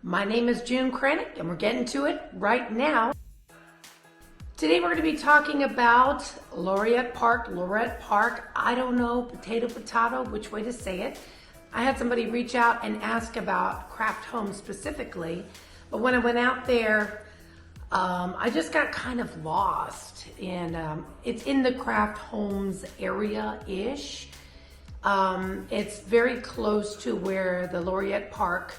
My name is June Kranick and we're getting to it right now. Today we're going to be talking about Laurette Park. I don't know, potato, which way to say it. I had somebody reach out and ask about craft homes specifically, but when I went out there, I just got kind of lost, and it's in the craft homes area-ish. It's very close to where the Laurette Park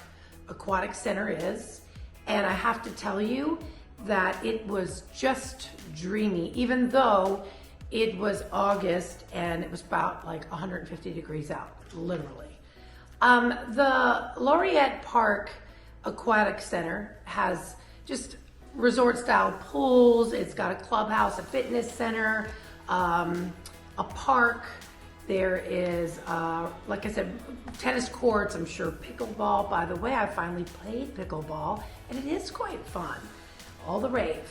Aquatic Center is, and I have to tell you that it was just dreamy, even though it was August and it was about like 150 degrees out, literally. The Laurette Park Aquatic Center has just resort style pools. It's got a clubhouse, a fitness center, a park. There is, like I said, tennis courts, I'm sure pickleball. By the way, I finally played pickleball and it is quite fun. All the rave.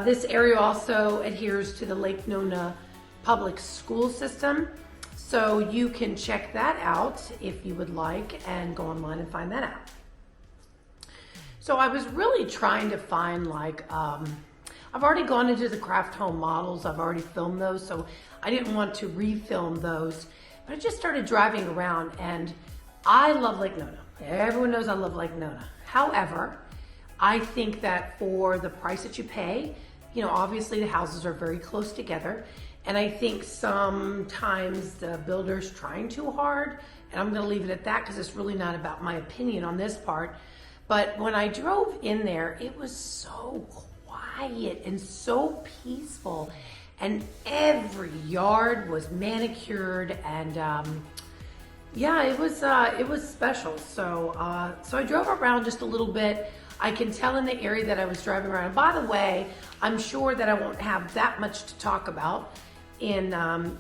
This area also adheres to the Lake Nona public school system. So you can check that out if you would like and go online and find that out. So I was really trying to find I've already gone into the craft home models. I've already filmed those, so I didn't want to refilm those. But I just started driving around and I love Lake Nona. Everyone knows I love Lake Nona. However, I think that for the price that you pay, obviously the houses are very close together. And I think sometimes the builder's trying too hard. And I'm gonna leave it at that because it's really not about my opinion on this part. But when I drove in there, it was so quiet and so peaceful. And every yard was manicured, and yeah, it was special. So I drove around just a little bit. I can tell in the area that I was driving around. And by the way, I'm sure that I won't have that much to talk about in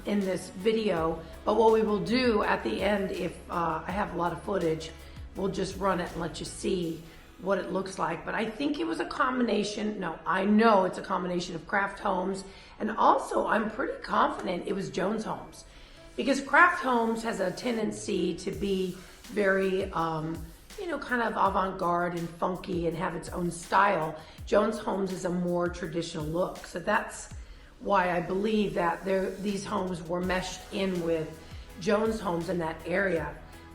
this video. But what we will do at the end, if I have a lot of footage, we'll just run it and let you see what it looks like. But I think it was a combination. No, I know it's a combination of craft homes, and also I'm pretty confident it was Jones Homes, because craft homes has a tendency to be very kind of avant-garde and funky and have its own style. Jones Homes is a more traditional look. So that's why I believe that these homes were meshed in with Jones Homes in that area.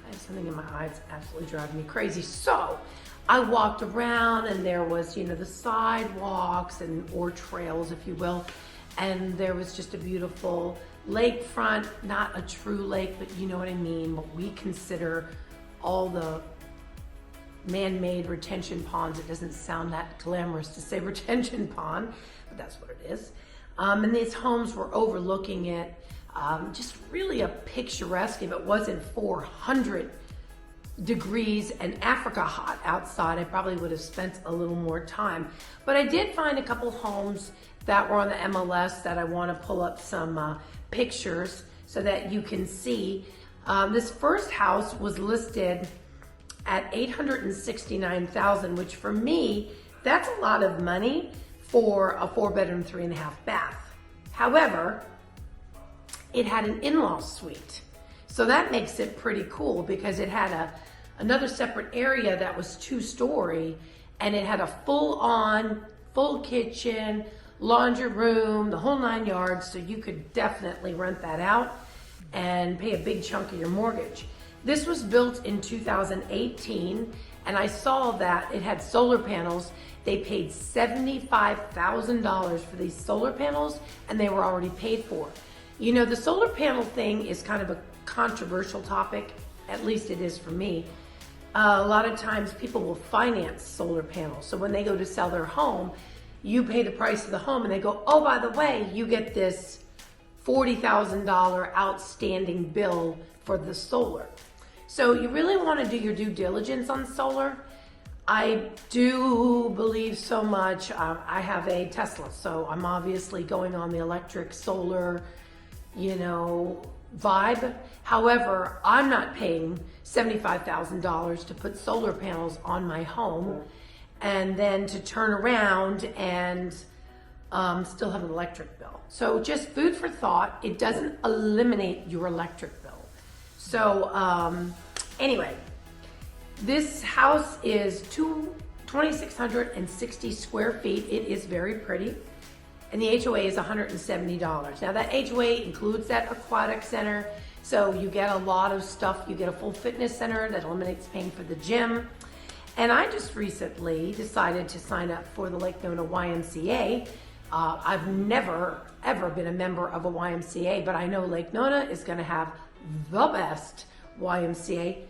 I have something in my eye that's absolutely driving me crazy. So I walked around and there was, the sidewalks or trails, if you will. And there was just a beautiful lakefront, not a true lake, but you know what I mean, what we consider all the man-made retention ponds. It doesn't sound that glamorous to say retention pond, but that's what it is. And these homes were overlooking it. Just really a picturesque. If it wasn't 400 degrees and Africa hot outside, I probably would have spent a little more time. But I did find a couple homes that were on the MLS that I want to pull up some pictures so that you can see. This first house was listed at $869,000, which for me, that's a lot of money for a 4-bedroom, 3.5 bath. However, it had an in-law suite. So that makes it pretty cool because it had another separate area that was 2-story, and it had a full kitchen, laundry room, the whole 9 yards. So you could definitely rent that out and pay a big chunk of your mortgage. This was built in 2018, and I saw that it had solar panels. They paid $75,000 for these solar panels, and they were already paid for. The solar panel thing is kind of a controversial topic, at least it is for me. A lot of times people will finance solar panels. So when they go to sell their home, you pay the price of the home, and they go, oh, by the way, you get this $40,000 outstanding bill for the solar. So you really want to do your due diligence on solar. I do believe so much. I have a Tesla, so I'm obviously going on the electric solar, vibe. However, I'm not paying $75,000 to put solar panels on my home and then to turn around and still have an electric bill. So just food for thought. It doesn't eliminate your electric bill. So anyway, This house is 2,660 square feet. It is very pretty. And the HOA is $170. Now that HOA includes that aquatic center, so you get a lot of stuff. You get a full fitness center that eliminates paying for the gym. And I just recently decided to sign up for the Lake Nona YMCA. I've never, ever been a member of a YMCA, but I know Lake Nona is gonna have the best YMCA.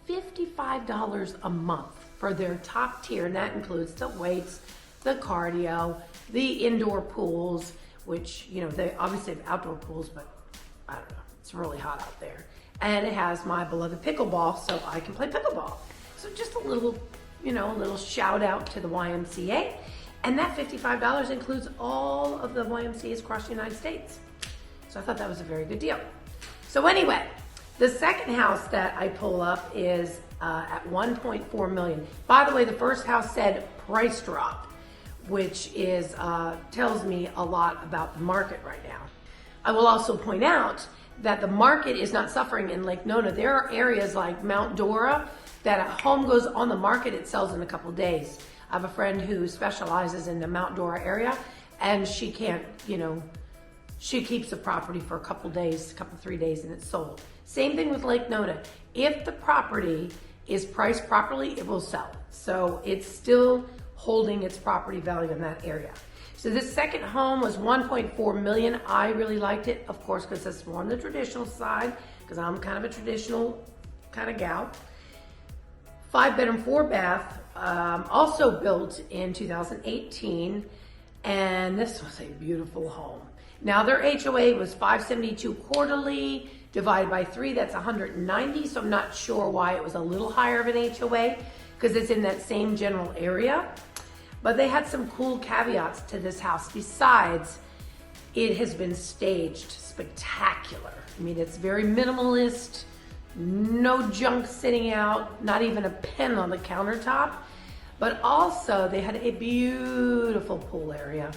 $55 a month for their top tier, and that includes the weights, the cardio, the indoor pools, which, you know, they obviously have outdoor pools, but I don't know, it's really hot out there. And it has my beloved pickleball, so I can play pickleball. So just a little, you know, a little shout out to the YMCA. And that $55 includes all of the YMCAs across the United States. So I thought that was a very good deal. So anyway, the second house that I pull up is at 1.4 million. By the way, the first house said price drop, which is tells me a lot about the market right now. I will also point out that the market is not suffering in Lake Nona. There are areas like Mount Dora that a home goes on the market, it sells in a couple days. I have a friend who specializes in the Mount Dora area, and she can't, you know, she keeps the property for a couple days, 3 days, and it's sold. Same thing with Lake Nona. If the property is priced properly, it will sell. So it's still holding its property value in that area. So this second home was 1.4 million. I really liked it, of course, because it's more on the traditional side, because I'm kind of a traditional kind of gal. 5-bedroom, 4-bath, also built in 2018, and this was a beautiful home. Now their HOA was $572 quarterly, divided by 3, that's $190, so I'm not sure why it was a little higher of an HOA, because it's in that same general area. But they had some cool caveats to this house. Besides, it has been staged spectacular. I mean, it's very minimalist, no junk sitting out, not even a pen on the countertop. But also, they had a beautiful pool area.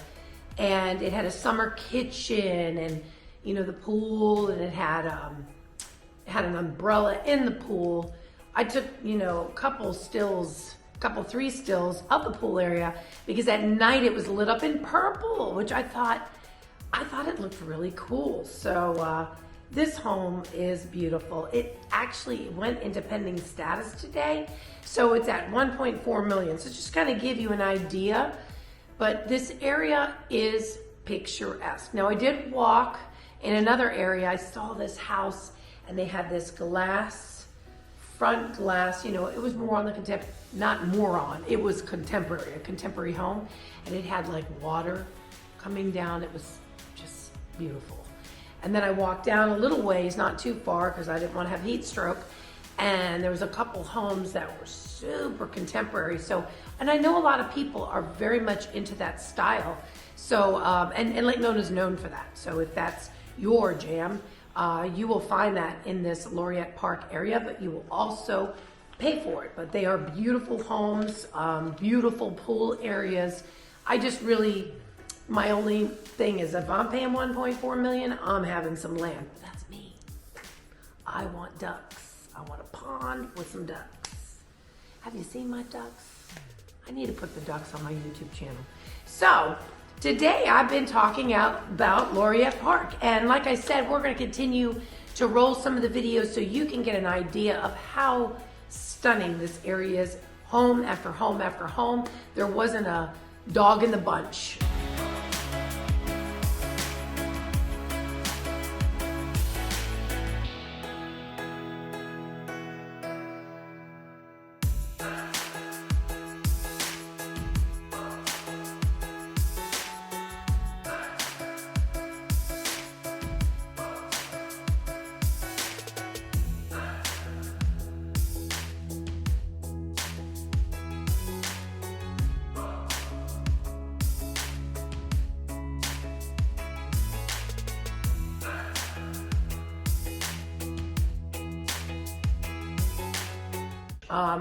And it had a summer kitchen, and you know, the pool, and it had an umbrella in the pool. I took, you know, a couple 3 stills of the pool area, because at night it was lit up in purple, which I thought it looked really cool. So this home is beautiful. It actually went into pending status today, so it's at 1.4 million. So just kind of give you an idea. But this area is picturesque. Now I did walk in another area. I saw this house, and they had this glass, front glass, you know, it was more on the it was contemporary, a contemporary home. And it had like water coming down. It was just beautiful. And then I walked down a little ways, not too far, because I didn't want to have heat stroke. And there was a couple homes that were super contemporary. So, and I know a lot of people are very much into that style. So, and Lake Nona is known for that. So if that's your jam, you will find that in this Laurette Park area, but you will also pay for it. But they are beautiful homes, beautiful pool areas. I just really, my only thing is if I'm paying 1.4 million, I'm having some land. But that's me. I want ducks. I want a pond with some ducks. Have you seen my ducks? I need to put the ducks on my YouTube channel. So today I've been talking about Laurette Park. And like I said, we're going to continue to roll some of the videos so you can get an idea of how stunning this area is. Home after home after home. There wasn't a dog in the bunch.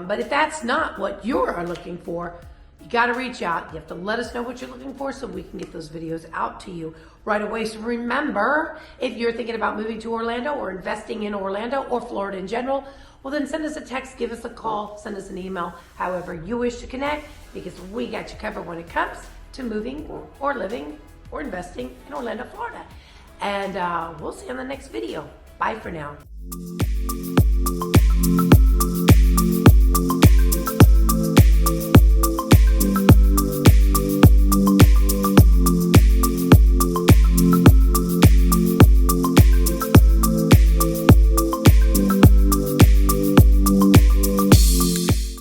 But if that's not what you are looking for, you got to reach out. You have to let us know what you're looking for so we can get those videos out to you right away. So remember, if you're thinking about moving to Orlando or investing in Orlando or Florida in general, well then send us a text, give us a call, send us an email, however you wish to connect, because we got you covered when it comes to moving or living or investing in Orlando, Florida. And we'll see you on the next video. Bye for now.